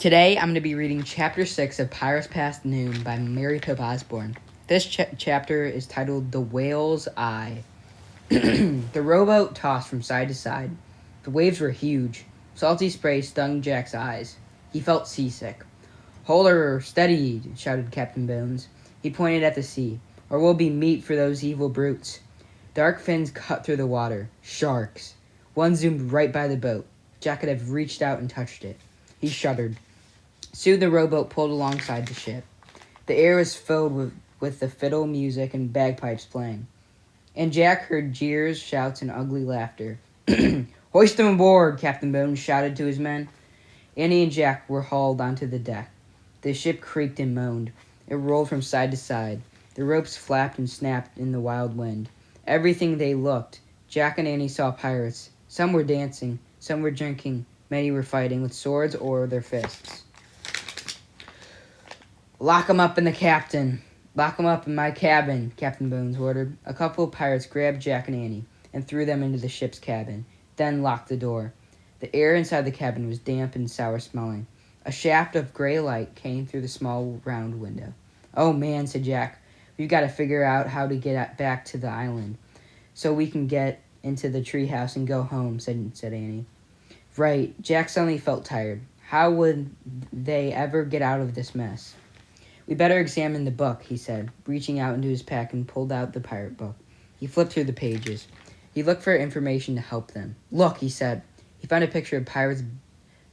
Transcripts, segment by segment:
Today, I'm going to be reading Chapter 6 of Pirates Past Noon by Mary Pope Osborne. This chapter is titled The Whale's Eye. The rowboat tossed from side to side. The waves were huge. Salty spray stung Jack's eyes. He felt seasick. "Hold her steady," shouted Captain Bones. He pointed at the sea. "Or we'll be meat for those evil brutes." Dark fins cut through the water. Sharks. One zoomed right by the boat. Jack could have reached out and touched it. He shuddered. Soon the rowboat pulled alongside the ship. The air was filled with the fiddle music and bagpipes playing. And Jack heard jeers, shouts, and ugly laughter. "Hoist them aboard," Captain Bones shouted to his men. Annie and Jack were hauled onto the deck. The ship creaked and moaned. It rolled from side to side. The ropes flapped and snapped in the wild wind. Everything they looked, Jack and Annie saw pirates. Some were dancing, some were drinking, many were fighting with swords or their fists. "Lock 'em up in the captain. Lock 'em up in my cabin," Captain Bones ordered. A couple of pirates grabbed Jack and Annie and threw them into the ship's cabin, then locked the door. The air inside the cabin was damp and sour-smelling. A shaft of gray light came through the small round window. "Oh, man," said Jack. "We've got to figure out how to get back to the island so we can get into the treehouse and go home," said Annie. Right. Jack suddenly felt tired. How would they ever get out of this mess? "We better examine the book," he said, reaching out into his pack and pulled out the pirate book. He flipped through the pages. He looked for information to help them. "Look," he said. He found a picture of pirates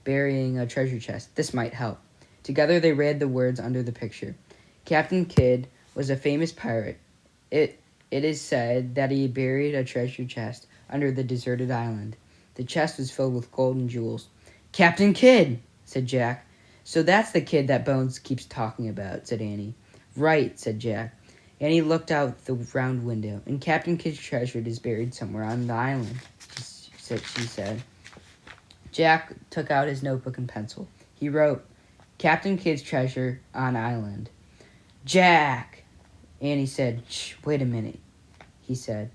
burying a treasure chest. This might help. Together they read the words under the picture. Captain Kidd was a famous pirate. It is said that he buried a treasure chest under the deserted island. The chest was filled with gold and jewels. "Captain Kidd," said Jack. "So that's the kid that Bones keeps talking about," said Annie. "Right," said Jack. Annie looked out the round window. "And Captain Kidd's treasure is buried somewhere on the island," she said. Jack took out his notebook and pencil. He wrote, "Captain Kidd's treasure on island." "Jack!" Annie said. "Shh, wait a minute," he said.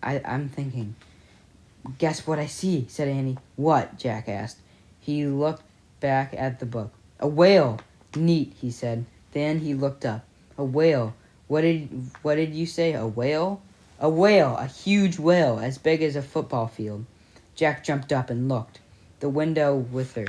I'm thinking." "Guess what I see," said Annie. "What?" Jack asked. He looked back at the book. "A whale." "Neat," he said. Then he looked up. "A whale. What did you say? A whale?" "A whale, a huge whale, as big as a football field." Jack jumped up and looked in the window with her.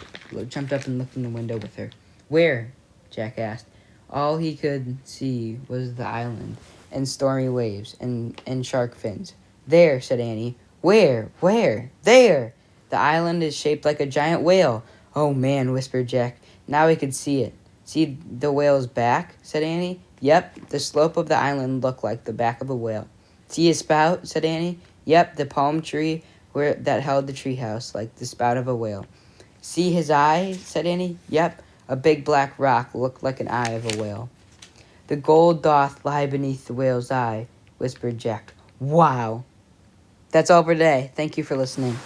"Where?" Jack asked. All he could see was the island and stormy waves and shark fins. "There," said Annie. "Where? Where?" "There! The island is shaped like a giant whale." "Oh, man," whispered Jack. "Now we could see it." "See the whale's back?" said Annie. "Yep, the slope of the island looked like the back of a whale." "See his spout?" said Annie. "Yep, the palm tree that held the treehouse, like the spout of a whale." "See his eye?" said Annie. "Yep, a big black rock looked like an eye of a whale." "The gold doth lie beneath the whale's eye," whispered Jack. "Wow." That's all for today. Thank you for listening.